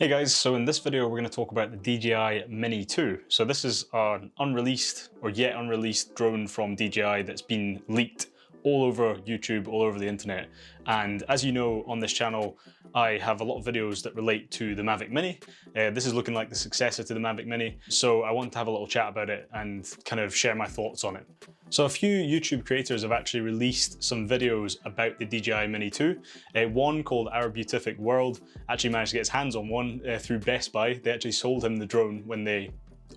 Hey guys, so in this video we're going to talk about the DJI Mini 2. So this is an unreleased or yet unreleased drone from DJI that's been leaked all over YouTube, all over the internet. And as you know, on this channel I have a lot of videos that relate to the Mavic Mini. This is looking like the successor to the Mavic Mini, so I want to have a little chat about it and kind of share my thoughts on it. So a few YouTube creators have actually released some videos about the DJI Mini 2. One called Our Beautific World actually managed to get his hands on one through Best Buy. They actually sold him the drone when they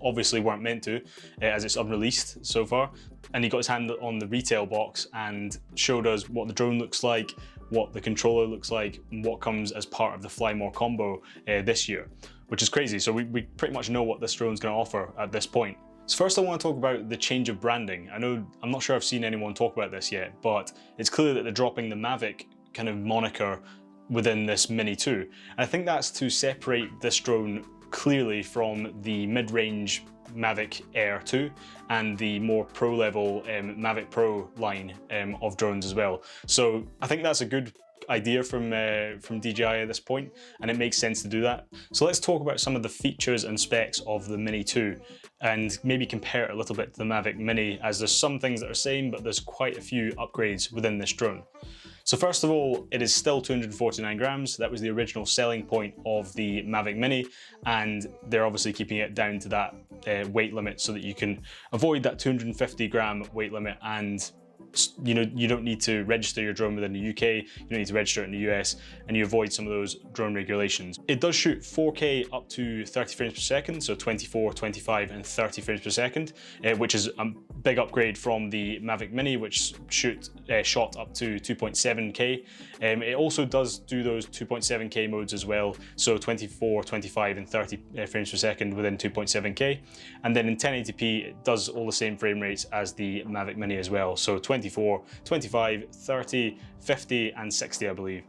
obviously weren't meant to, as it's unreleased so far. And he got his hand on the retail box and showed us what the drone looks like, what the controller looks like, and what comes as part of the Fly More combo this year, which is crazy. So we pretty much know what this drone's going to offer at this point. So first I want to talk about the change of branding. I'm not sure I've seen anyone talk about this yet, but it's clear that they're dropping the Mavic kind of moniker within this Mini 2. And I think that's to separate this drone clearly from the mid-range Mavic Air 2 and the more pro level Mavic Pro line of drones as well. So I think that's a good idea from DJI at this point, and it makes sense to do that. So let's talk about some of the features and specs of the Mini 2 and maybe compare it a little bit to the Mavic Mini, as there's some things that are same, but there's quite a few upgrades within this drone. So first of all, it is still 249 grams. That was the original selling point of the Mavic Mini, and they're obviously keeping it down to that weight limit so that you can avoid that 250 gram weight limit, and you don't need to register your drone within the UK, you don't need to register it in the US, and you avoid some of those drone regulations. It does shoot 4K up to 30 frames per second, so 24, 25 and 30 frames per second, which is a big upgrade from the Mavic Mini, which shot up to 2.7K. It also does do those 2.7K modes as well, so 24, 25 and 30 frames per second within 2.7K. And then in 1080p, it does all the same frame rates as the Mavic Mini as well, so 24, 25, 30, 50 and 60 I believe,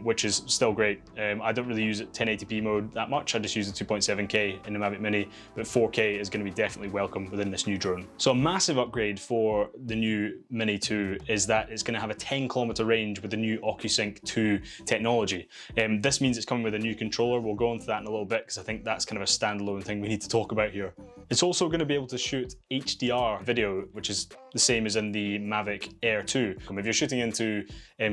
which is still great. I don't really use it 1080p mode that much, I just use the 2.7K in the Mavic Mini, but 4K is going to be definitely welcome within this new drone. So a massive upgrade for the new Mini 2 is that it's going to have a 10-kilometer range with the new OcuSync 2 technology. This means it's coming with a new controller. We'll go into that in a little bit because I think that's kind of a standalone thing we need to talk about here. It's also going to be able to shoot HDR video, which is the same as in the Mavic Air 2. If you're shooting into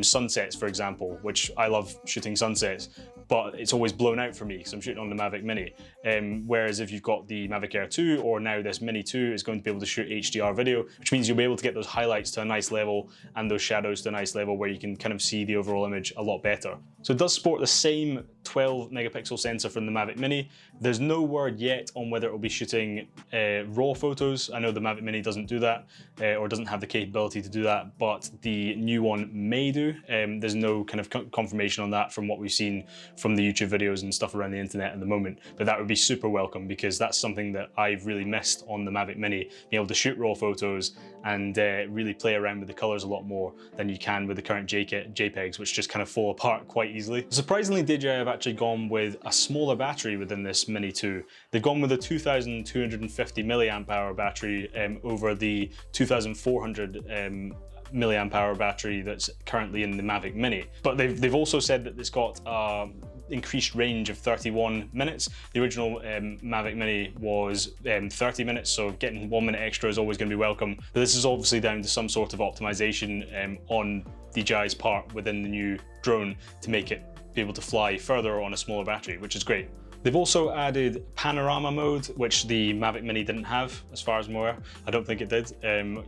sunsets, for example, which I love shooting sunsets, but it's always blown out for me because I'm shooting on the Mavic Mini. Whereas if you've got the Mavic Air 2 or now this Mini 2 is going to be able to shoot HDR video, which means you'll be able to get those highlights to a nice level and those shadows to a nice level where you can kind of see the overall image a lot better. So it does sport the same 12 megapixel sensor from the Mavic Mini. There's no word yet on whether it will be shooting raw photos. I know the Mavic Mini doesn't do that or doesn't have the capability to do that, but the new one may do. There's no kind of confirmation on that from what we've seen from the YouTube videos and stuff around the internet at the moment, but that would be super welcome because that's something that I've really missed on the Mavic Mini, being able to shoot raw photos and really play around with the colors a lot more than you can with the current JPEGs, which just kind of fall apart quite easily. Surprisingly, DJI have actually gone with a smaller battery within this Mini 2. They've gone with a 2250 milliamp hour battery over the 2400 milliamp hour battery that's currently in the Mavic Mini. But they've also said that it's got increased range of 31 minutes. The original Mavic Mini was 30 minutes, so getting 1 minute extra is always going to be welcome. But this is obviously down to some sort of optimization on DJI's part within the new drone to make it be able to fly further on a smaller battery, which is great. They've also added Panorama Mode, which the Mavic Mini didn't have, as far as I'm aware. I don't think it did.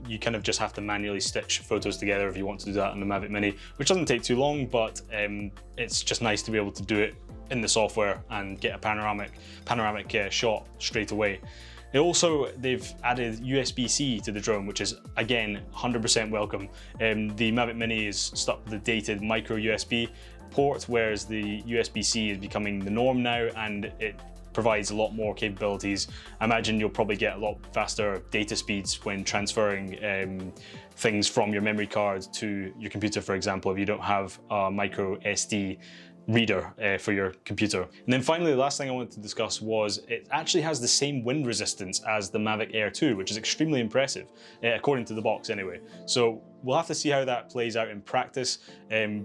You kind of just have to manually stitch photos together if you want to do that on the Mavic Mini, which doesn't take too long, but it's just nice to be able to do it in the software and get a panoramic shot straight away. They've added USB-C to the drone, which is, again, 100% welcome. The Mavic Mini is stuck with the dated micro USB port, whereas the USB-C is becoming the norm now, and it provides a lot more capabilities. I imagine you'll probably get a lot faster data speeds when transferring things from your memory card to your computer, for example, if you don't have a micro SD reader for your computer. And then finally, the last thing I wanted to discuss was it actually has the same wind resistance as the Mavic Air 2, which is extremely impressive, according to the box anyway. So we'll have to see how that plays out in practice,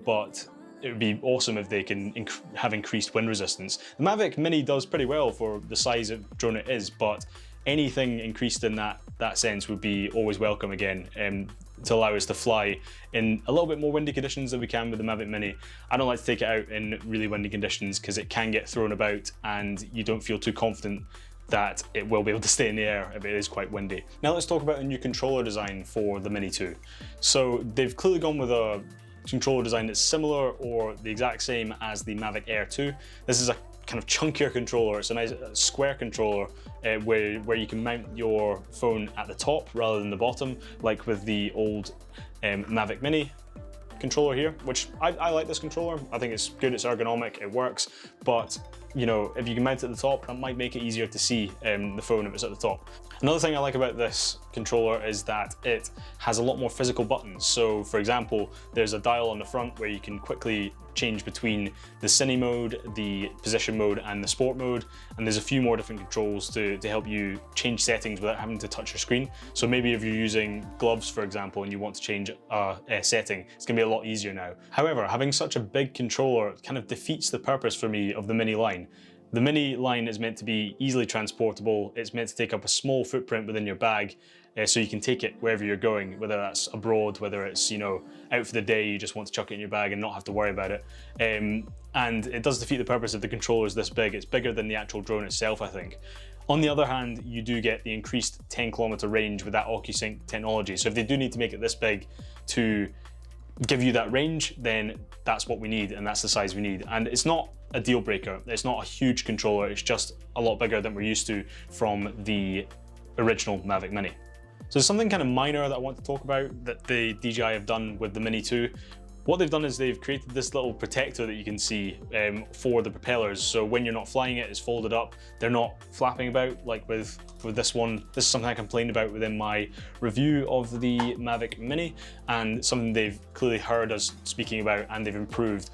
but it would be awesome if they can have increased wind resistance. The Mavic Mini does pretty well for the size of drone it is, but anything increased in that sense would be always welcome again, to allow us to fly in a little bit more windy conditions than we can with the Mavic Mini. I don't like to take it out in really windy conditions because it can get thrown about and you don't feel too confident that it will be able to stay in the air if it is quite windy. Now let's talk about a new controller design for the Mini 2. So they've clearly gone with a controller design that's similar or the exact same as the Mavic Air 2. This is a kind of chunkier controller. It's a nice square controller where you can mount your phone at the top rather than the bottom, like with the old Mavic Mini controller here, which I like this controller. I think it's good, it's ergonomic, it works, but you know, if you can mount it at the top, that might make it easier to see the phone if it's at the top. Another thing I like about this controller is that it has a lot more physical buttons. So for example, there's a dial on the front where you can quickly change between the cine mode, the position mode, and the sport mode. And there's a few more different controls to help you change settings without having to touch your screen. So maybe if you're using gloves, for example, and you want to change a setting, it's gonna be a lot easier now. However, having such a big controller kind of defeats the purpose for me of the Mini line. The Mini line is meant to be easily transportable. It's meant to take up a small footprint within your bag, so you can take it wherever you're going, whether that's abroad, whether it's, you know, out for the day, you just want to chuck it in your bag and not have to worry about it. And it does defeat the purpose of the controller is this big. It's bigger than the actual drone itself, I think. On the other hand, you do get the increased 10-kilometer range with that OcuSync technology. So if they do need to make it this big to give you that range, then that's what we need and that's the size we need. And it's not a deal breaker. It's not a huge controller. It's just a lot bigger than we're used to from the original Mavic Mini. So there's something kind of minor that I want to talk about that the DJI have done with the Mini 2. What they've done is they've created this little protector that you can see for the propellers. So when you're not flying it, it's folded up. They're not flapping about like with this one. This is something I complained about within my review of the Mavic Mini, and something they've clearly heard us speaking about and they've improved,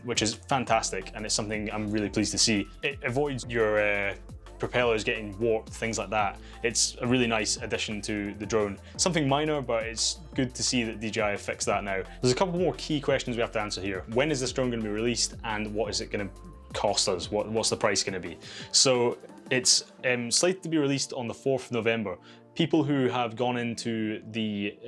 which is fantastic. And it's something I'm really pleased to see. It avoids your propellers getting warped, things like that. It's a really nice addition to the drone. Something minor, but it's good to see that DJI have fixed that now. There's a couple more key questions we have to answer here. When is this drone going to be released and what is it going to cost us? What's the price going to be? So it's slated to be released on the 4th of November. People who have gone into the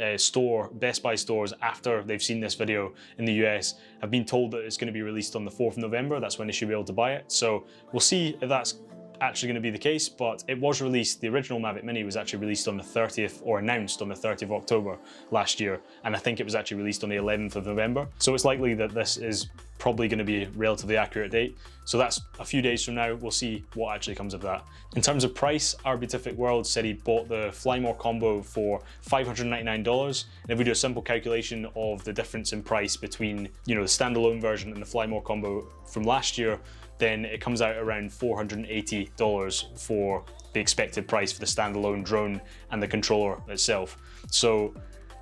Best Buy stores after they've seen this video in the US have been told that it's going to be released on the 4th of November. That's when they should be able to buy it. So we'll see if that's actually going to be the case, but it was released, the original Mavic Mini was actually released on the 30th, or announced on the 30th of October last year, and I think it was actually released on the 11th of November. So it's likely that this is probably going to be a relatively accurate date. So that's a few days from now. We'll see what actually comes of that. In terms of price, our Beatific World said he bought the Fly More combo for $599. And if we do a simple calculation of the difference in price between, you know, the standalone version and the Fly More combo from last year, then it comes out around $480 for the expected price for the standalone drone and the controller itself. So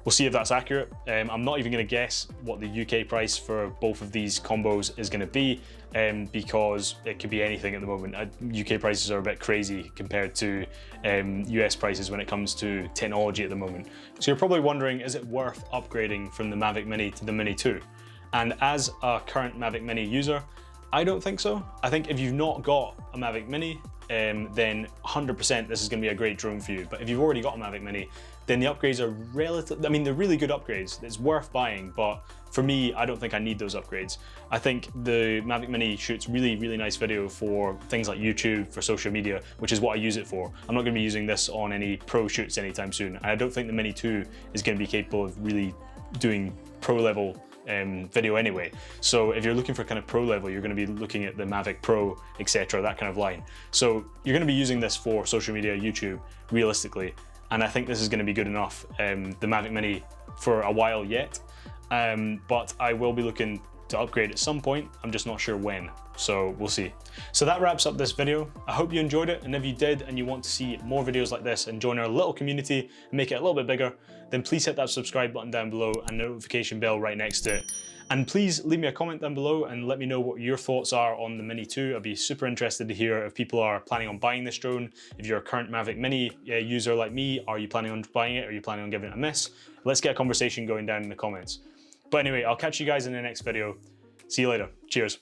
we'll see if that's accurate. I'm not even going to guess what the UK price for both of these combos is going to be, because it could be anything at the moment. UK prices are a bit crazy compared to US prices when it comes to technology at the moment. So you're probably wondering, is it worth upgrading from the Mavic Mini to the Mini 2? And as a current Mavic Mini user, I don't think so. I think if you've not got a Mavic Mini, then 100% this is going to be a great drone for you. But if you've already got a Mavic Mini, then the upgrades are relative. I mean, they're really good upgrades. It's worth buying, but for me, I don't think I need those upgrades. I think the Mavic Mini shoots really, really nice video for things like YouTube, for social media, which is what I use it for. I'm not going to be using this on any pro shoots anytime soon. I don't think the Mini 2 is going to be capable of really doing pro level video anyway. So if you're looking for kind of pro level, you're going to be looking at the Mavic Pro, etc., that kind of line. So you're going to be using this for social media, YouTube, realistically, and I think this is going to be good enough, the Mavic Mini, for a while yet, but I will be looking to upgrade at some point. I'm just not sure when, so we'll see. So that wraps up this video. I hope you enjoyed it, and if you did and you want to see more videos like this and join our little community and make it a little bit bigger, then please hit that subscribe button down below and the notification bell right next to it. And please leave me a comment down below and let me know what your thoughts are on the Mini 2. I'd be super interested to hear if people are planning on buying this drone. If you're a current Mavic Mini user like me, are you planning on buying it? Are you planning on giving it a miss? Let's get a conversation going down in the comments. But anyway, I'll catch you guys in the next video. See you later. Cheers.